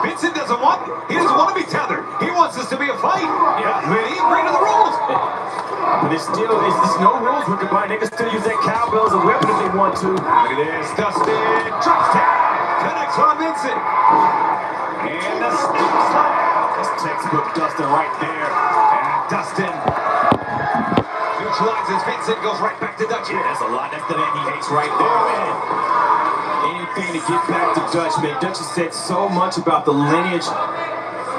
Vincent doesn't want to be tethered. He wants this to be a fight. Yeah. But he agreed to the rules. But there's no rules with combined. They can still use that cowbell as a weapon if they want to. Look at this. Dustin drops down. Connects on Vincent. And the slap. That's textbook Dustin right there. And Dustin neutralizes Vincent, goes right back to Dutch. Yeah, that's a lot. That's the man he hates right there, man. Anything to get back to Dutch, man. Dutch has said so much about the lineage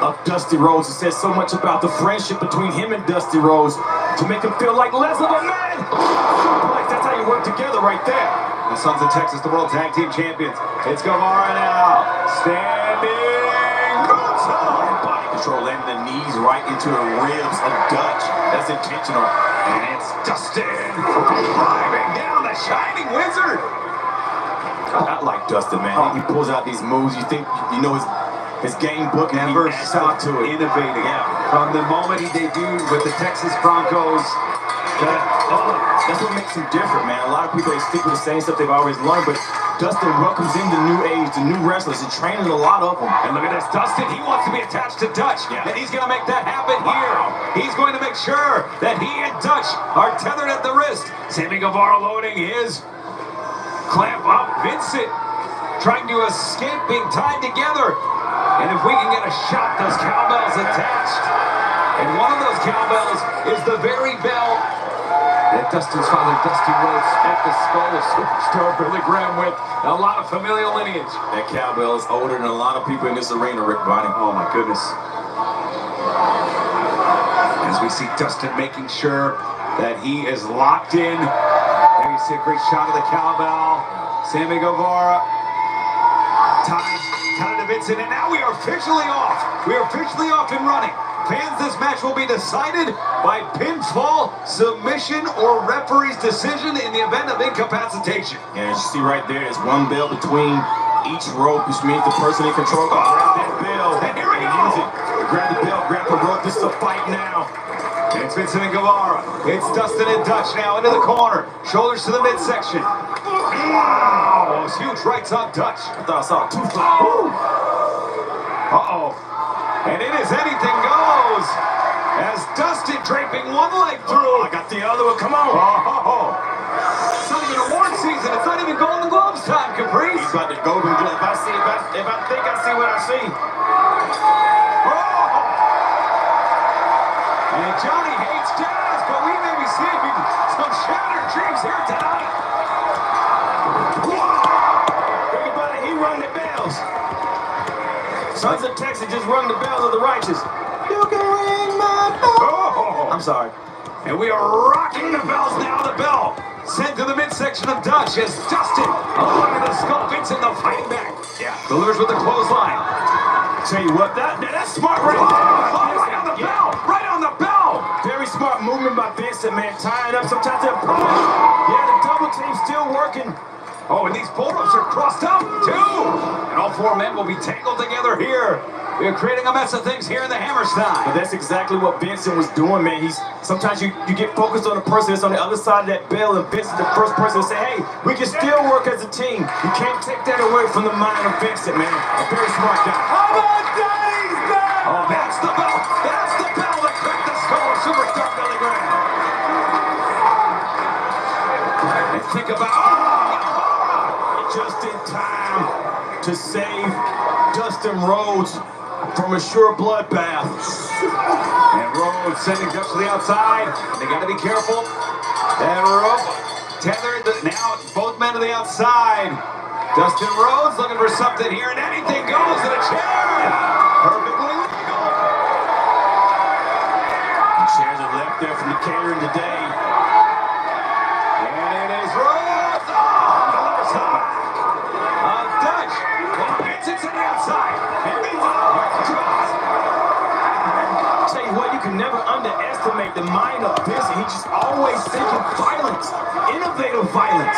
of Dusty Rhodes. It says so much about the friendship between him and Dusty Rhodes to make him feel like less of a man. Like that's how you work together right there. The Sons of Texas, the World Tag Team Champions. It's Guevara now. Standing moonsault. Body control, landing the knees right into the ribs of Dutch. That's intentional. And it's Dustin driving down the Shining Wizard. I like Dustin, man. He pulls out these moves. You think you know his game book, and never he stopped to it. Innovating. Yeah. From the moment he debuted with the Texas Broncos. That's what makes him different, man. A lot of people, they stick with the same stuff they've always learned, but Dustin welcomes in the new age, the new wrestlers, and training a lot of them. And look at this, Dustin, he wants to be attached to Dutch, and he's going to make that happen here. He's going to make sure that he and Dutch are tethered at the wrist. Sammy Guevara loading his clamp up. Vincent trying to escape being tied together. And if we can get a shot, those cowbells attached. And one of those cowbells is the very bell that Dustin's father, Dusty Rhodes, at the skull of superstar Billy Graham with. A lot of familial lineage. That cowbell is older than a lot of people in this arena, Rick Bonnie. Oh my goodness. As we see Dustin making sure that he is locked in. There you see a great shot of the cowbell. Sammy Guevara tied to Vincent, and now we are officially off. We are officially off and running. Fans, this match will be decided by pinfall, submission, or referee's decision in the event of incapacitation. And you see right there, there's one bell between each rope, which means the person in control can grab that bell. And here we go. Use it. Grab the bell, grab the rope. This is a fight now. It's Vincent and Guevara. It's Dustin and Dutch now into the corner. Shoulders to the midsection. Wow, those huge rights on Dutch. I thought I saw a two-flip. Uh-oh. And it is anything goes. As Dustin draping one leg through. I got the other one. Come on. Oh. It's not even award season. It's not even Golden Gloves time, Caprice. He's about the Golden Glove. If I think I see what I see. And Johnny hates jazz, but we may be seeing some shattered dreams here tonight. Think about it, he rung the bells. Sons of Texas just rung the bells of the righteous. You can ring my bell. Oh. I'm sorry. And we are rocking the bells now. The bell sent to the midsection of Dutch as Dustin, along with the skull, Vincent, the fighting back. Yeah. Delivers with the clothesline. Tell you what, that's smart right there. Right on the bell. Right on the bell. Very smart movement by Vincent, man. Tying up. Sometimes they're the double team's still working. Oh, and these pull-ups are crossed up, too. And all four men will be tangled together here. We are creating a mess of things here in the Hammerstein. But that's exactly what Vincent was doing, man. Sometimes you get focused on the person that's on the other side of that bell, and Vincent's the first person to say, hey, we can still work as a team. You can't take that away from the mind of Vincent, man. A very smart guy. How about Daddy's bell? Oh, that's the bell. That's the bell that cracked the skull of superstar Billy Graham. And think about just in time to save Dustin Rhodes from a sure bloodbath. And Rhodes sending Dutch to the outside. They got to be careful. That rope tethered. Now both men to the outside. Dustin Rhodes looking for something here, and anything goes to the chair. Perfectly legal. The chairs are left there from the catering today. And it is Rhodes on the left side. Dutch. Vincent's on the outside. And I'll tell you what, you can never underestimate the mind of Vincent. He's just always thinking violence, innovative violence.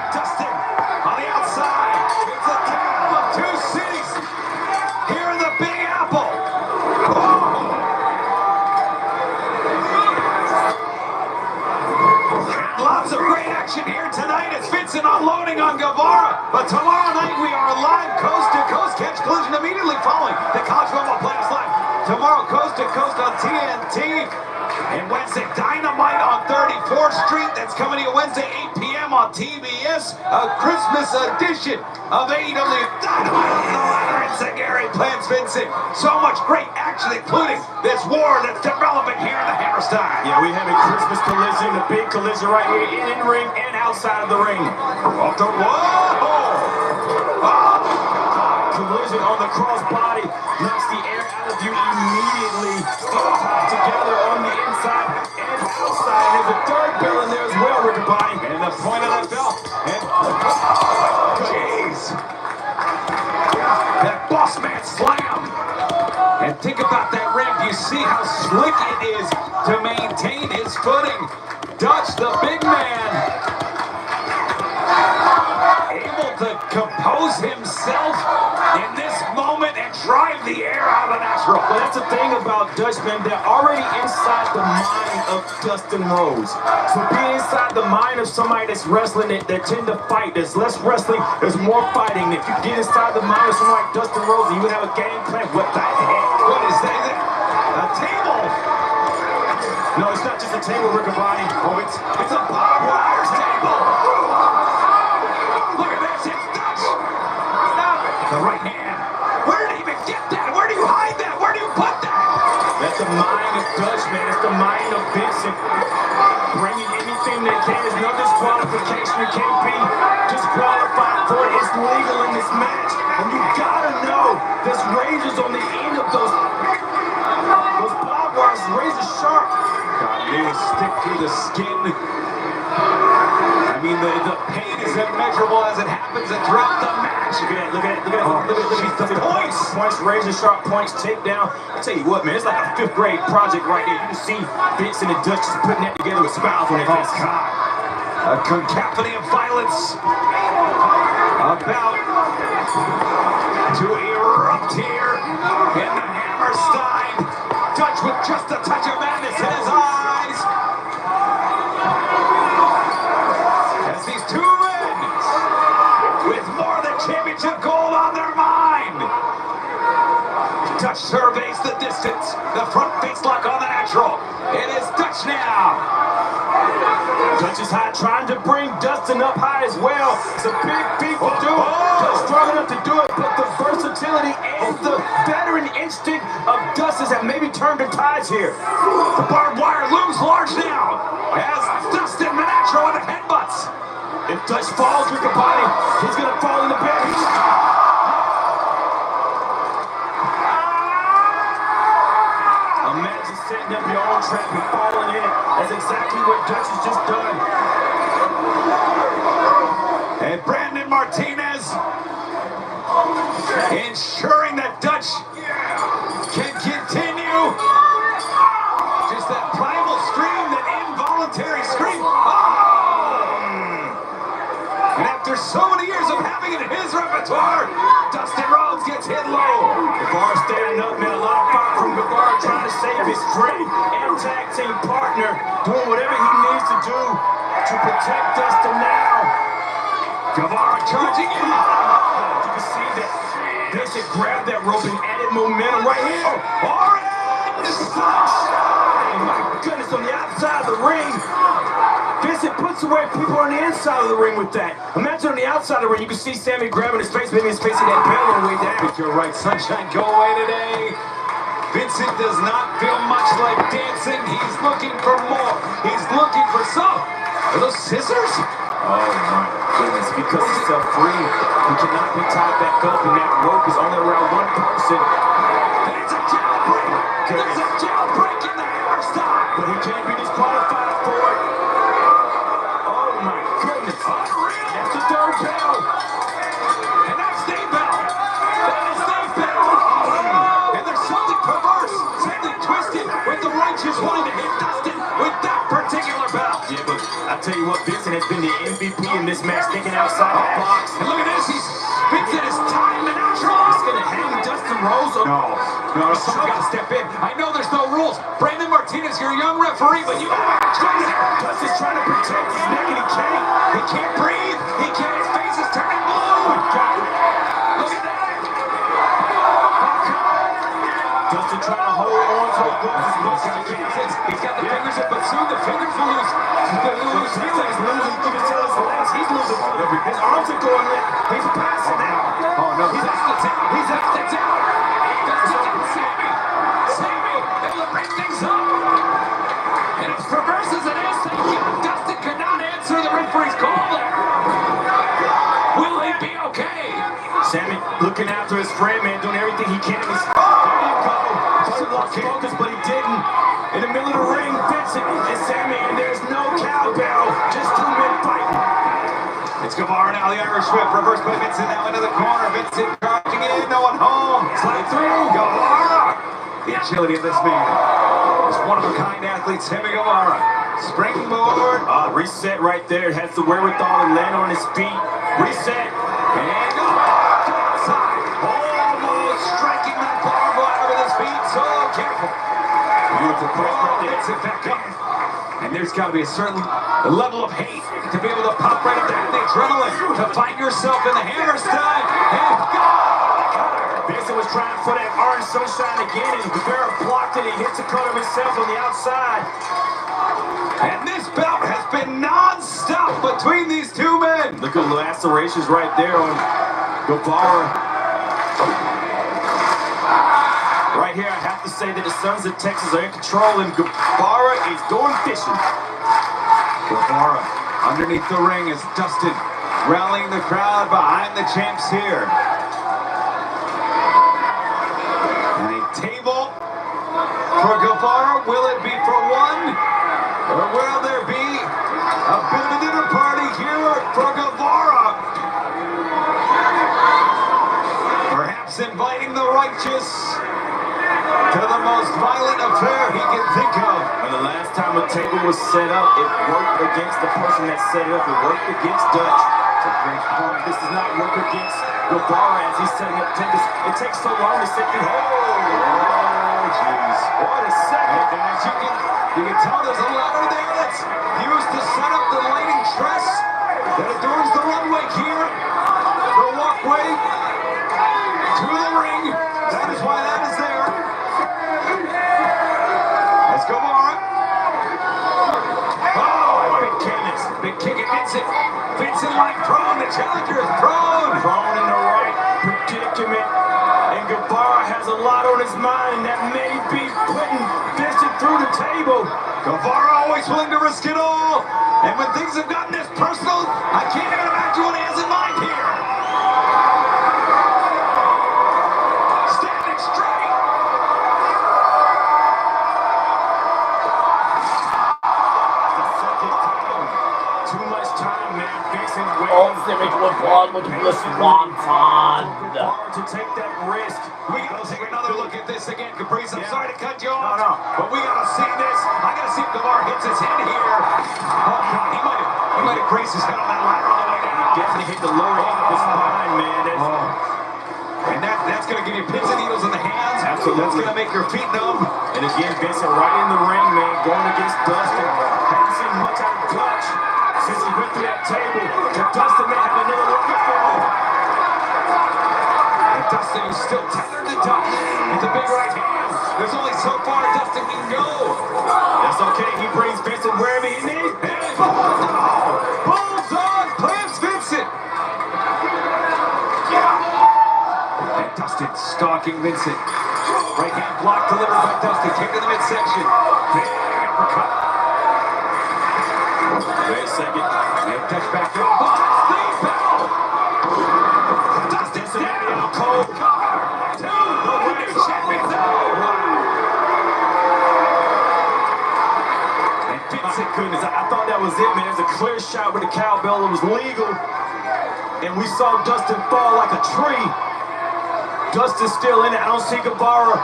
Dustin on the outside. It's a tale of two cities here in the Big Apple. Lots of great action here tonight. It's Vincent unloading on Guevara. But tomorrow night we are live coast to coast. Catch Collision tomorrow coast to coast on TNT. And Wednesday, Dynamite on 34th Street. That's coming to you Wednesday, 8 p.m. on TBS. A Christmas edition of AEW Dynamite on the ladder. And Zagari plans Vincent. So much great action, including this war that's developing here in the Hammerstein. Yeah, we have a Christmas collision, a big collision right here in ring and outside of the ring. Off the whoa! Collision on the crossbody knocks the air out of you immediately. Still tied together on the inside and outside. There's a third bell in there as well, Riccaboni. And the point of that bell. And jeez, that boss man slam. And think about that ramp. You see how slick it is to maintain his footing. Dutch, the big man, able to compose himself in this moment and drive the air out of the natural. Well, that's the thing about Dutchman. They're already inside the mind of Dustin Rhodes. So being inside the mind of somebody that's wrestling, they tend to fight. There's less wrestling, there's more fighting. If you get inside the mind of someone like Dustin Rhodes, you would have a game plan. What the heck? What is that? A table? No, it's not just a table, Riccaboni. Oh, it's a barbed wire table. Look at this, it's Dutch. Stop it. The right hand. Where did he even get that? Where do you hide that? Where do you put that? That's the mind of Dutch, man. It's the mind of Vincent. Bringing anything they can. There's no disqualification. You can't be disqualified for it. It's legal in this match. And you gotta know there's razors on the end of those barbed wires, razor sharp. God, they will stick through the skin. I mean, the pain is immeasurable as it happens throughout the match. Look at the points. Points, razor sharp points, takedown. I tell you what, man, it's like a 5th grade project right there. You can see Vincent and Dutch just putting that together with smiles on their faces. Oh, God. A cacophony of violence about to erupt here in the Hammerstein. Dutch with just a touch of madness in his eyes. As these two men with more than championship gold on their mind. Dutch surveys the distance. The front face lock on the natural. It is Dutch now. Dutch is high, trying to bring Dustin up high as well. It's a big feat to do it. Dutch strong enough to do it, but the versatility and the veteran instinct of Dustin have maybe turned the tides here. The barbed wire looms large now as Dustin the natural with the headbutts. If Dutch falls, Riccaboni, he's going to fall in the bed. Imagine setting up your own trap and falling in it. That's exactly what Dutch has just done. And Brandon Martinez ensuring that Dutch can continue. Just that primal scream, that involuntary scream. And after so many years of having it in his repertoire, Dustin Rhodes gets hit low. Guevara standing up, man. A lot of fire from Guevara trying to save his friend and tag team partner, doing whatever he needs to do to protect Dustin now. Guevara charging in. You can see that Vincent grabbed that rope and added momentum right here. Orange Slash. Oh my goodness, on the outside of the ring. Vincent puts away people on the inside of the ring with that. Imagine on the outside of the ring, you can see Sammy grabbing his face, maybe his face in that bell on the way down. I think you're right, Sunshine. Go away today. Vincent does not feel much like dancing. He's looking for more. He's looking for some. Are those scissors? Oh my goodness, because he's free, he cannot be tied back up, and that rope is only around one person. There's a jailbreak. There's a jailbreak in the Hammerstein. But he can't be disqualified for it. Oh my goodness. Unreal. That's the third bell. And that's the bell. That is the bell. And there's something perverse, something twisted with the righteous wanting to hit Dustin with that particular bell. Yeah, but I tell you what, Vincent has been the MVP in this match, thinking outside the box. And look at this. Vincent is tying the natural. He's going to hang Dustin Rhodes up. No, someone's got to step in. I know there's no rules. Brandon Martinez, you're a young referee, but you gotta make choices. Dustin's trying to protect his neck and he can't. He can't breathe. He can't. His face is turning blue. Oh my God. Look at that. Dustin trying to hold on to it. He's got the fingers in, but soon the fingers will lose. He's going to lose. He's losing. You can tell his legs. He's losing. His arms are going limp. He's passing out. Oh, no. He's out the town. He's out the town. Sammy, able to break things up. And as perverse as it is, Dustin could not answer the referee's call there. Will he be okay? Sammy looking after his friend, man, doing everything he can. There you go. He lost focus, but he didn't. In the middle of the ring, Vincent and Sammy, and there's no cowbell. Just 2 men fighting. It's Guevara now, the Irish whip. Reversed by Vincent now into the corner. Vincent charging in, no one home. Slide through, Guevara. The agility of this man. This one-of-a-kind athlete, Sammy Guevara. Springboard. Reset right there. Has the wherewithal to land on his feet. Reset. And outside. Almost striking that barbed wire with his feet. So careful. Beautiful press right there. Vincent back up. And there's got to be a certain level of hate to be able to pop right up there. The adrenaline to find yourself in the Hammerstein. And Vincent was trying for that orange sunshine again, and Guevara blocked it. He hits the color himself on the outside. And this bout has been non-stop between these two men. Look at the lacerations right there on Guevara. Right here, I have to say that the Sons of Texas are in control, and Guevara is going fishing. Guevara underneath the ring as Dustin rallying the crowd behind the champs here. And a table for Guevara. Will it be for one? Or will there be a bit of a dinner party here for Guevara? Perhaps inviting the righteous to the most violent affair he can think of. And the last time a table was set up, it worked against the person that set it up. It worked against Dutch. It's a great point. This does not work against Guevara as he's setting up tables. It takes so long to set the Oh, jeez. What a second. And as you can tell there's a ladder there that's used to set up the lighting truss that adorns the runway here. The walkway to the ring. That is why that is there. Let's go, Guevara. Oh, big kick. Big kick at Vincent. Vincent like prone. The challenger is prone. Prone in the right predicament. And Guevara has a lot on his mind that may be putting Vincent through the table. Guevara always willing to risk it all. And when things have gotten this personal, I can't even imagine what he has in mind here. Standing straight. Too much time, man. Vincent Ultimate Weapon with the Swanson. to take that risk. We gotta take another look at this again, Caprice. I'm Yeah. sorry to cut you off, No. but we gotta see this. I gotta see if Guevara hits his head here. Oh God, he might have grazed his head on that ladder on the way down. Definitely hit the lower end of his spine, man. And that's gonna give you pins and needles in the hands. Absolutely. That's gonna make your feet numb. And again, Vincent right in the ring, man, going against Dustin. Haven't seen much out of Dutch since he went through that table. But Dustin may have another look for him. And Dustin is still tethered to Dutch with the big right hand. There's only so far Dustin can go. That's okay. He brings Vincent wherever he needs. And Bulldog plants Vincent. And Dustin stalking Vincent. Right hand block delivered by Dustin. Kick to the midsection. Big uppercut. Wait a second. And Dutch back up. Steve Bell. Dustin standing out cold. Cover. To the winning champion. And Vincent Goodness, I thought that was it, man. There's a clear shot with the cowbell. It was legal. And we saw Dustin fall like a tree. Dustin's still in it. I don't see Guevara.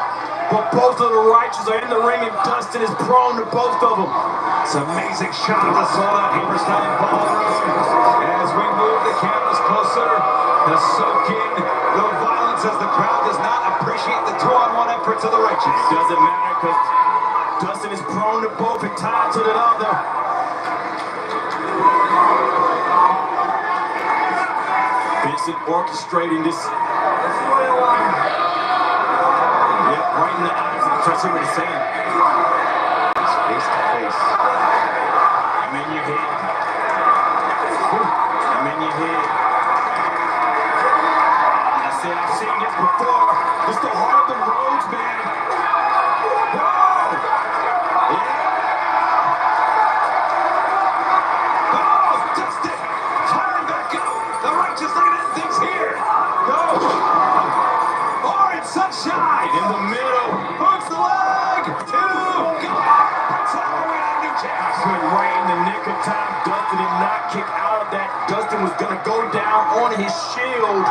But both of the righteous are in the ring, and Dustin is prone to both of them. It's an amazing shot of the sold-out Hammerstein Ballroom. As we move the cameras closer to soak in the violence as the crowd does not appreciate the two-on-one efforts of the righteous. It doesn't matter because Dustin is prone to both and tied to the other. Vincent orchestrating this. Yep, right in the much him to say. It's face to face. I'm in your head. I'm in your head. I said I've seen this before. It's the Harlem Roads, man. Whoa! Yeah! Oh, Dustin! Firing back up! The Righteous looking at things here! No! Orange Sunshine! In the middle. Hooks the leg! Two! Go! Brings it all the way to New Jack! But right in the nick of time, Dustin did not kick out of that. Dustin was going to go down on his shield.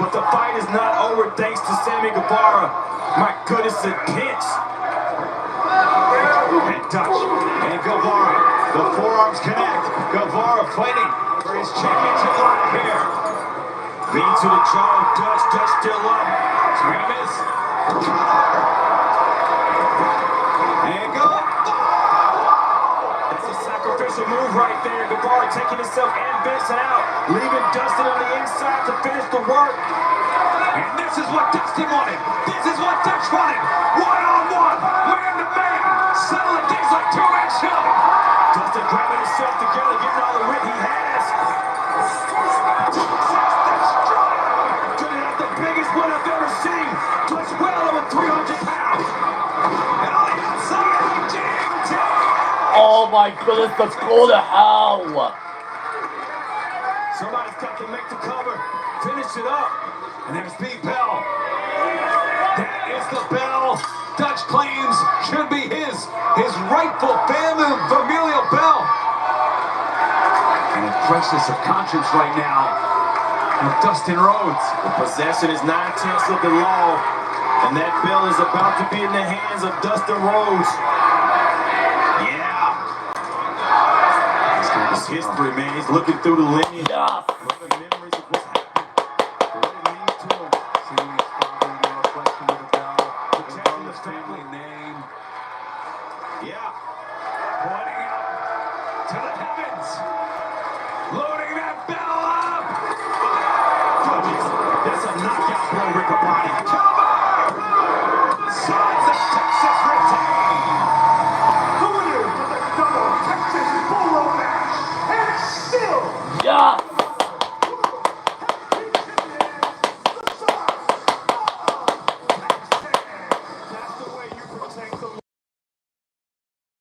But the fight is not over thanks to Sammy Guevara. My goodness, a pinch. And Dutch and Guevara. The forearms connect. Guevara fighting for his championship life here. Lead to the jaw of Dutch. Dutch still up. Swing and a miss. And go. That's a sacrificial move right there. Guevara taking himself and Vincent out, leaving Dustin on the inside to finish the work. And this is what Dustin wanted. This is what Dutch wanted. One-on-one. Man-to-man. Settling things like two-man show. Dustin grabbing himself together, getting all the wit he has. Could have the biggest one I've ever seen. Dutch well over 300 pounds. And on the outside, GT. Oh my goodness, let's go to hell. Somebody's got to make the cover, finish it up. And there's the bell. That is the bell Dutch claims should be his rightful familial bell. And a crisis of conscience right now of Dustin Rhodes. The possession is 9/10 of the law, and that bell is about to be in the hands of Dustin Rhodes. Yeah. It's history, man. He's looking through the lineage. Yes. What the memories of what's happened. What it means to him. Seeing his father in the reflection of the bell. Protecting the family name. Yeah. Pointing up to the heavens. Loading that bell up. That's a knockout blow, Riccaboni. Cover! Sons of Texas retain. The winner of the double Texas Bull Rope match. And still Yes.